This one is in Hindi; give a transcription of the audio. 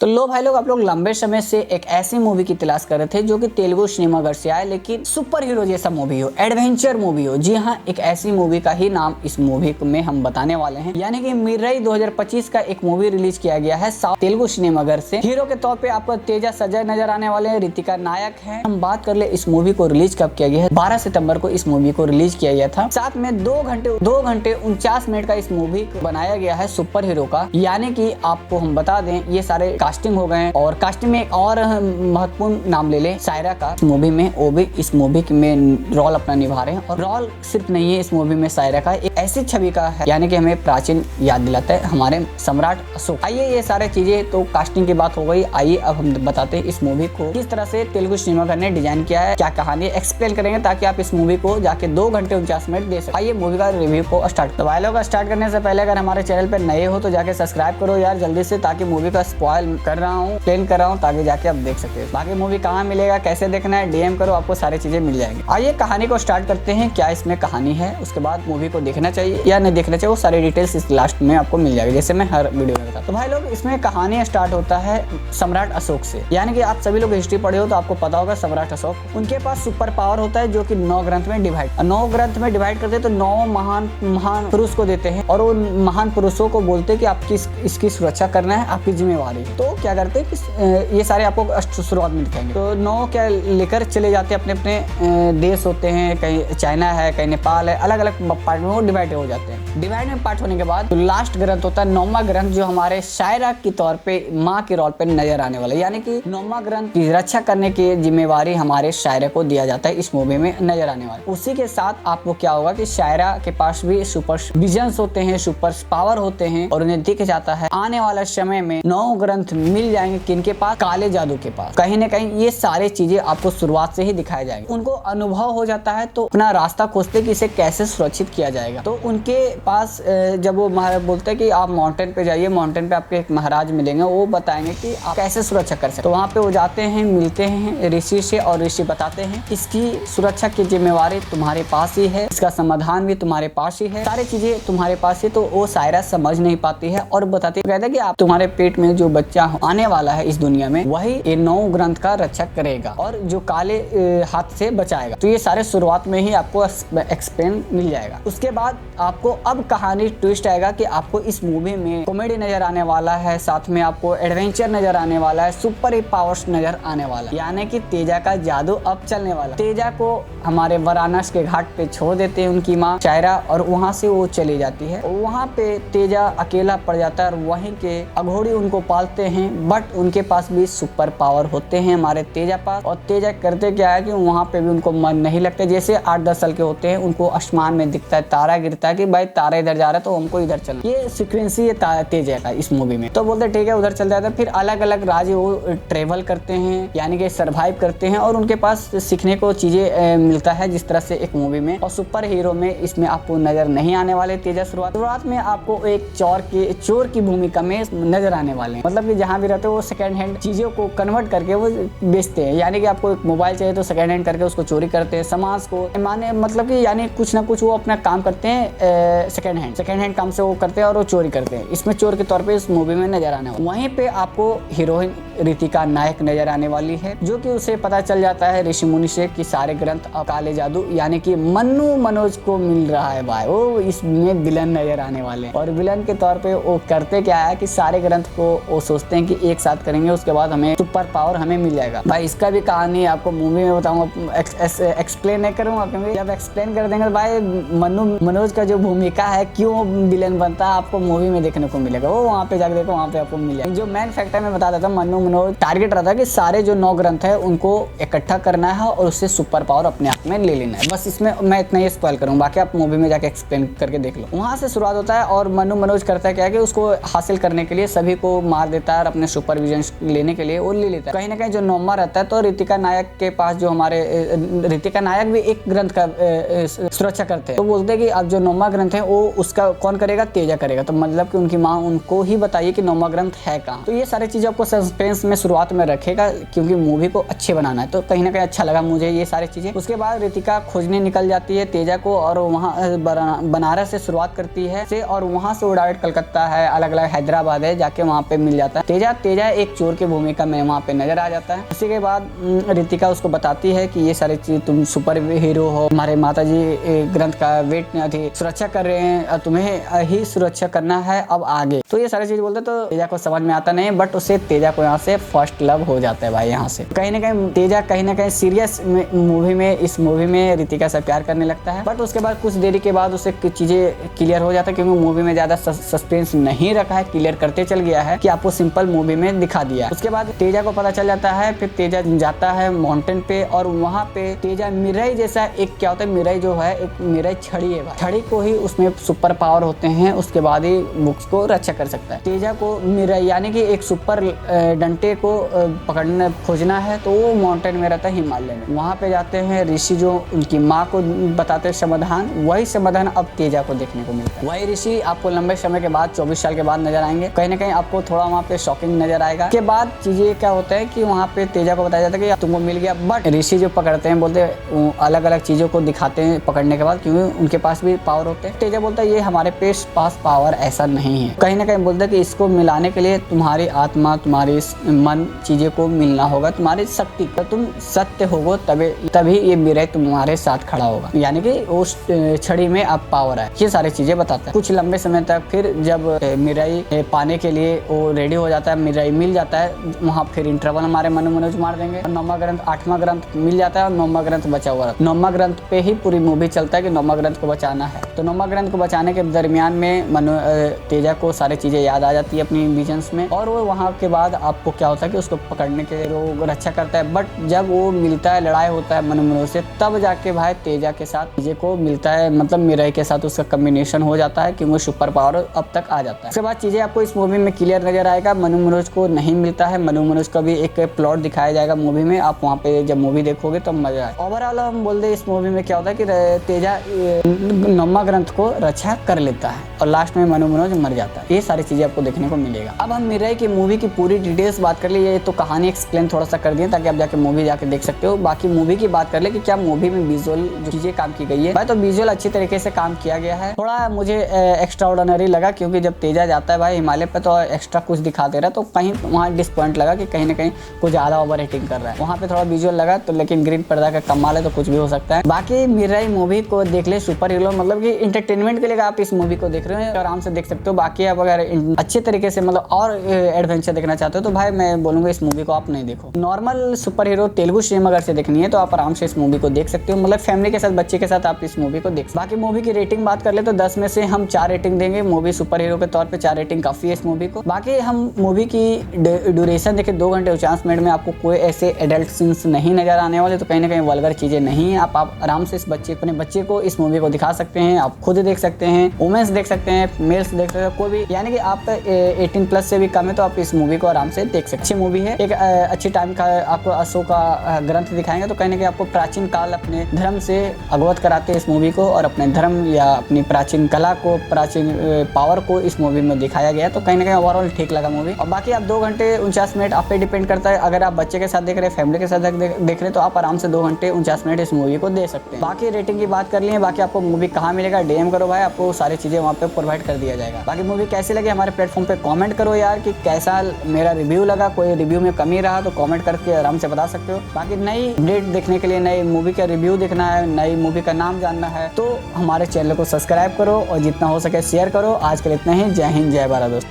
तो लो भाई लोग, आप लोग लंबे समय से एक ऐसी मूवी की तलाश कर रहे थे जो कि तेलुगु सिनेमाघर से आए, लेकिन सुपर हीरो जैसा मूवी हो, एडवेंचर मूवी हो। जी हाँ, एक ऐसी मूवी का ही नाम इस मूवी में हम बताने वाले हैं, यानी कि मिर्रई 2025 का एक मूवी रिलीज किया गया है साउथ तेलुगु सिनेमाघर से। हीरो के तौर पे आपको तेजा सजय नजर आने वाले हैं, रितिका नायक है। हम बात कर ले इस मूवी को रिलीज कब किया गया है, 12 सितंबर को इस मूवी को रिलीज किया गया था। साथ में 2 घंटे 49 मिनट का इस मूवी बनाया गया है सुपर हीरो का। यानी कि आपको हम बता दें, ये सारे कास्टिंग हो गए और कास्टिंग में एक और महत्वपूर्ण नाम ले ले, सायरा का मूवी में, वो भी इस मूवी में रोल अपना निभा रहे हैं। और रोल सिर्फ नहीं है इस मूवी में सायरा का, एक ऐसी छवि का है यानी कि हमें प्राचीन याद दिलाता है, हमारे सम्राट अशोक। आइए, ये सारे चीजें तो कास्टिंग की बात हो गई। आइए अब हम बताते हैं इस मूवी को किस तरह से तेलुगु सिनेमाघर ने डिजाइन किया है, क्या कहानी एक्सप्लेन करेंगे ताकि आप इस मूवी को जाके 2 घंटे 49 मिनट दे सके। आइए मूवी का रिव्यू को स्टार्ट। तो भाई लोग, स्टार्ट करने से पहले अगर हमारे चैनल पर नए हो तो जाके सब्सक्राइब करो यार जल्दी से, ताकि मूवी का स्पॉइल कर रहा हूँ, प्लेन कर रहा हूँ, ताकि जाके आप देख सकते हैं। बाकी मूवी कहाँ मिलेगा, कैसे देखना है, डीएम करो, आपको सारी चीजें मिल जाएंगी। आइए कहानी को स्टार्ट करते हैं, क्या इसमें कहानी है, उसके बाद मूवी को देखना चाहिए या नहीं देखना चाहिए, वो सारी डिटेल्स इस लास्ट में आपको मिल जाएगी, जैसे मैं हर वीडियो में बताता हूं। तो भाई लोग, इसमें कहानी स्टार्ट होता है सम्राट अशोक से। यानी कि आप सभी लोग हिस्ट्री पढ़े हो तो आपको पता होगा सम्राट अशोक, उनके पास सुपर पावर होता है जो कि 9 ग्रंथ में डिवाइड करते हैं। तो 9 महान पुरुष को देते हैं और उन महान पुरुषों को बोलते हैं कि आपकी इसकी सुरक्षा करना है, आपकी जिम्मेवारी है। तो क्या करते हैं कि ये सारे आपको शुरुआत में दिखाएंगे। तो 9 क्या लेकर चले जाते हैं, अपने अपने देश होते हैं, कहीं चाइना है, कहीं नेपाल है, अलग अलग पार्ट में वो डिवाइड हो जाते हैं। डिवाइड में पार्ट होने के बाद तो लास्ट ग्रंथ होता है 9वां ग्रंथ, जो हमारे शायरा के तौर पे माँ के रोल पे नजर आने वाला है। यानी कि 9वां ग्रंथ की रक्षा करने की जिम्मेवारी हमारे शायरा को दिया जाता है, इस मूवी में नजर आने वाला। उसी के साथ आपको क्या होगा कि शायरा के पास भी सुपर विजन्स होते हैं, सुपर पावर होते हैं, और उन्हें दिख जाता है आने वाला समय में 9 ग्रंथ मिल जाएंगे किनके पास, काले जादू के पास। कहीं ना कहीं ये सारे चीजें आपको शुरुआत से ही दिखाए जाएंगे। उनको अनुभव हो जाता है तो अपना रास्ता खोजते कि इसे कैसे सुरक्षित किया जाएगा। तो उनके पास जब वो बोलते हैं कि आप माउंटेन पे जाइए, माउंटेन पे आपके एक महाराज मिलेंगे, वो बताएंगे कि आप कैसे सुरक्षा कर सकते। तो वहाँ पे वो जाते हैं, मिलते हैं ऋषि से, और ऋषि बताते हैं इसकी सुरक्षा की जिम्मेवारी तुम्हारे पास ही है, इसका समाधान भी तुम्हारे पास ही है, सारी चीजें तुम्हारे पास ही। तो वो सायरा समझ नहीं पाती है और बताती है, कहता है कि आप तुम्हारे पेट में जो बच्चा आने वाला है इस दुनिया में, वही ये 9 ग्रंथ का रक्षा करेगा और जो काले हाथ से बचाएगा। तो ये सारे शुरुआत में ही आपको एक्सप्लेन मिल जाएगा। उसके बाद आपको अब कहानी ट्विस्ट आएगा कि आपको इस मूवी में कॉमेडी नजर आने वाला है, साथ में आपको एडवेंचर नजर आने वाला है, सुपर पावर्स नजर आने वाला है। यानी कि तेजा का जादू अब चलने वाला। तेजा को हमारे वाराणसी के घाट पे छोड़ देते हैं उनकी माँ शायरा, और वहाँ से वो चली जाती है। वहाँ पे तेजा अकेला पड़ जाता है और वहीं के अघोरी उनको पालते हैं, बट उनके पास भी सुपर पावर होते हैं हमारे तेजा पास। और तेजा करते क्या है कि वहाँ पे भी उनको मन नहीं लगता। जैसे 8-10 साल के होते हैं, उनको आसमान में दिखता है, तारा गिरता है कि भाई तारा इधर जा रहा है तो हमको इधर चलना। ये सीक्वेंस ही तेजा का इस मूवी में। तो बोलते ठीक है, उधर चल जाता है। फिर अलग अलग राज्य वो ट्रेवल करते हैं, यानी कि सर्वाइव करते हैं, और उनके पास सीखने को चीजें मिलता है, जिस तरह से एक मूवी में। और सुपर हीरो में इसमें आपको नजर नहीं आने वाले तेजा। शुरुआत में आपको एक चोर की भूमिका में नजर आने वाले हैं। मतलब कि जहाँ भी रहते हैं वो सेकंड हैंड चीजों को कन्वर्ट करके वो बेचते हैं। यानी कि आपको एक मोबाइल चाहिए तो सेकंड हैंड करके उसको चोरी करते हैं, समाज को माने, मतलब कि यानी कुछ ना कुछ वो अपना काम करते हैं, सेकंड हैंड काम से वो करते हैं और वो चोरी करते हैं। इसमें चोर के तौर पे इस मूवी में नजर आने वाला। वहीं पे आपको हीरोइन रितिका नायक नजर आने वाली है, जो कि उसे पता चल जाता है ऋषि मुनि से कि सारे ग्रंथ काले जादू यानी कि मन्नू मनोज को मिल रहा है। भाई वो इसमें विलन नजर आने वाले हैं, और विलन के तौर पे वो करते क्या है कि सारे ग्रंथ को वो सोचते हैं कि एक साथ करेंगे, उसके बाद हमें सुपर पावर हमें मिल जाएगा। भाई इसका भी कहानी आपको मूवी में बताऊंगा, एक्सप्लेन नहीं करूंगा, क्योंकि जब एक्सप्लेन कर देंगे तो भाई मन्नू मनोज का जो भूमिका है, क्यों विलन बनता है, आपको मूवी में देखने को मिलेगा। वो वहाँ पे जाकर देखो, वहाँ पे आपको मिलेगा। जो मेन फैक्टर मैं बता देता हूँ, मन्नू मनोज टारगेट रहता है कि सारे जो 9 ग्रंथ है उनको इकट्ठा करना है और उससे सुपर पावर अपने आप में ले लेना है। बस इसमें मैं इतना ही स्पॉइल करूंगा, बाकी आप मूवी में जाके एक्सप्लेन करके देख लो। वहाँ से शुरुआत होता है और मन्नू मनोज करता है क्या है कि उसको हासिल करने के लिए सभी को मार देता है और अपने सुपरविजन लेने के लिए वो ले लेता है। कहीं ना कहीं जो 9वां रहता है, तो रितिका नायक के पास जो हमारे रितिका नायक भी एक ग्रंथ का सुरक्षा करते हैं। तो बोलते हैं कि अब जो 9वां ग्रंथ है वो उसका कौन करेगा, तेजा करेगा। तो मतलब कि उनकी माँ उनको ही बताइए कि 9वां ग्रंथ है कहाँ। तो ये सारी चीजें आपको सस्पेंस सस्पेंस में शुरुआत में रखेगा क्योंकि मूवी को अच्छे बनाना है। तो कहीं ना कहीं अच्छा लगा मुझे ये सारी चीजें। उसके बाद रितिका खोजने निकल जाती है तेजा को और वहाँ बनारस से शुरुआत करती है और वहाँ से वो डायरेक्ट कलकत्ता है, अलग अलग हैदराबाद है, जाके वहाँ पे मिल जाता है तेजा एक चोर की भूमिका में वहाँ पे नजर आ जाता है। उसी के बाद रितिका उसको बताती है कि ये सारी चीज तुम सुपर हीरो हो, हमारे माताजी ग्रंथ का वेट सुरक्षा कर रहे हैं, तुम्हें ही सुरक्षा करना है अब आगे। तो ये सारी चीज बोलते तो तेजा को समझ में आता नहीं, बट उसे तेजा को यहाँ से फर्स्ट लव हो जाता है भाई। यहाँ से कहीं ना कहीं तेजा कहीं ना कहीं सीरियस मूवी में इस मूवी में रितिका से प्यार करने लगता है। बट उसके बाद कुछ देरी के बाद उसे चीजें क्लियर हो जाता है क्योंकि मूवी में ज्यादा सस्पेंस नहीं रखा है, क्लियर करते चल गया है कि आपको सिंपल मूवी में दिखा दिया। उसके बाद तेजा को पता चल जाता है, फिर तेजा जाता है माउंटेन पे और वहाँ पे तेजा मिराई जैसा एक क्या होता है, मिराई जो है एक मिराई छड़ी है, छड़ी को ही उसमें सुपर पावर होते हैं, उसके बाद ही बुक्स को रक्षा कर सकता है। तेजा को मिराई यानी कि एक सुपर डंटे को पकड़ना खोजना है तो वो माउंटेन में रहता है, हिमालय में। वहाँ पे जाते हैं ऋषि जो उनकी माँ को बताते हैं समाधान, वही समाधान अब तेजा को देखने को मिलता है। वही ऋषि आपको लंबे समय के बाद 24 साल के बाद नजर आएंगे। कहीं ना कहीं आपको थोड़ा वहाँ पे शॉकिंग नजर आएगा। के बाद चीजें क्या होता है कि वहाँ पे तेजा को बताया जाता है कि तुमको मिल गया, बट ऋषि जो पकड़ते हैं बोलते अलग अलग चीजों को दिखाते हैं पकड़ने के बाद, क्योंकि उनके पास भी पावर होते हैं। तेजा बोलता है ये हमारे पास पावर ऐसा नहीं है। कहीं ना कहीं बोलता है कि इसको मिलाने के लिए तुम्हारी आत्मा, तुम्हारी मन चीजें को मिलना होगा, तुम्हारी शक्ति का तुम सत्य होगो तभी ये मिराई तुम्हारे साथ खड़ा होगा, यानी कि उस छड़ी में अब पावर है। ये सारी चीजें बताता है। कुछ लंबे समय तक फिर जब मिराई पाने के लिए वो रेडी हो जाता है, मिराई मिल जाता है, वहाँ फिर इंटरवल हमारे मनोज मार देंगे। 9वां ग्रंथ 8वां ग्रंथ मिल जाता है और 9वां ग्रंथ बचा हुआ। 9वां ग्रंथ पे ही पूरी मूवी चलता है कि 9वां ग्रंथ को बचाना है। तो 9वां ग्रंथ को बचाने के दरमियान में तेजा को सारी चीजें याद आ जाती है अपनी विजन्स में, और वो वहाँ के बाद आपको क्या होता है कि उसको पकड़ने के वो रक्षा करता है। बट जब वो मिलता है, लड़ाई होता है मनोज से, तब जाके भाई तेजा के साथ तेजा को मिलता है, मतलब मिराई के साथ उसका कॉम्बिनेशन हो जाता है कि वो सुपर पावर अब तक आ जाता है। उसके बाद चीजें आपको इस मूवी में क्लियर नजर आएगा। मनोज को नहीं मिलता है, मनोज का भी एक प्लॉट दिखाया जाएगा मूवी में। आप वहाँ पे जब मूवी देखोगे तो मजा आए। ओवरऑल हम बोल दे इस मूवी में क्या होता है कि तेजा 9वां ग्रंथ को रक्षा कर लेता है और लास्ट में मनोज मर जाता है। ये सारी चीजें आपको देखने को मिलेगा। अब हम मिराई की मूवी की पूरी डिटेल्स बात कर ले, ये तो कहानी एक्सप्लेन थोड़ा सा कर दिए ताकि आप जाके मूवी जाके देख सकते हो। बाकी मूवी की बात कर ले कि क्या मूवी में विजुअल जो चीजें काम की गई है भाई, तो विजुअल अच्छी तरीके से काम किया गया है। थोड़ा मुझे एक्स्ट्रा ऑर्डिनरी लगा क्योंकि जब तेजा जाता है भाई हिमालय पे तो एक्स्ट्रा कुछ दिखा दे रहा है, तो कहीं वहाँ डिसपॉइंट लगा कि कहीं ना कहीं कुछ ज्यादा ओवर रेटिंग कर रहा है। वहाँ पे थोड़ा विजुअल लगा तो, लेकिन ग्रीन पर्दा का कमाल है तो कुछ भी हो सकता है। बाकी मिराई मूवी को देख ले, सुपर हीरो मतलब कि इंटरटेनमेंट के लिए आप इस मूवी को देख रहे हो, आराम से देख सकते हो। बाकी आप अगर अच्छे तरीके से मतलब और एडवेंचर देखना चाहते हो तो भाई मैं बोलूंगा इस मूवी को आप नहीं देखो। Normal super hero Telugu cinema अगर से देखनी है तो आप आराम से इस मूवी को देख सकते हो, मतलब फैमिली के साथ, बच्चे के साथ आप इस मूवी को देख। बाकी मूवी की रेटिंग बात कर ले तो 10 में से हम 4 रेटिंग देंगे। मूवी सुपर हीरो के तौर पे 4 रेटिंग काफी है इस मूवी को। बाकी हम मूवी की ड्यूरेशन देखें 2 घंटे 49 मिनट में आपको कोई ऐसे एडल्ट सीन्स नहीं नजर आने वाले, तो कहीं ना कहीं वल्गर चीजें नहीं है। आप आराम से इस अपने बच्चे को इस मूवी को दिखा सकते हैं, आप खुद देख सकते हैं, वुमेन्स देख सकते हैं, मेल्स देख सकते हैं, कोई भी, यानी कि आप 18+ से भी कम है तो आप इस मूवी को आराम से देख सकते हैं। अच्छी मूवी है, एक अच्छी टाइम का आपको अशोक का ग्रंथ दिखाएंगे तो कहीं ना कहीं आपको प्राचीन काल अपने धर्म से अवगत कराते हैं इस मूवी को, और अपने धर्म या अपनी प्राचीन कला को, प्राचीन पावर को इस मूवी में दिखाया गया, तो कहीं ना कहीं ओवरऑल ठीक लगा मूवी। और बाकी आप 2 घंटे 49 मिनट आप पे डिपेंड करता है, अगर आप बच्चे के साथ देख रहे हैं, फैमिली के साथ देख रहे हैं तो आप आराम से 2 घंटे 49 मिनट इस मूवी को दे सकते हैं। बाकी रेटिंग की बात कर लिए, बाकी आपको मूवी कहाँ मिलेगा DM करो भाई, आपको सारी चीजें वहाँ पे प्रोवाइड कर दिया जाएगा। बाकी मूवी कैसी लगी हमारे प्लेटफॉर्म पे कमेंट करो यार कि कैसा मेरा रिव्यू लगा, कोई रिव्यू में कमी रहा तो कमेंट करके आराम से बता सकते हो। बाकी नई अपडेट देखने के लिए, नई मूवी का रिव्यू देखना है, नई मूवी का नाम जानना है तो हमारे चैनल को सब्सक्राइब करो और जितना हो सके शेयर करो। आज के लिए इतना ही। जय हिंद, जय भारत दोस्तों।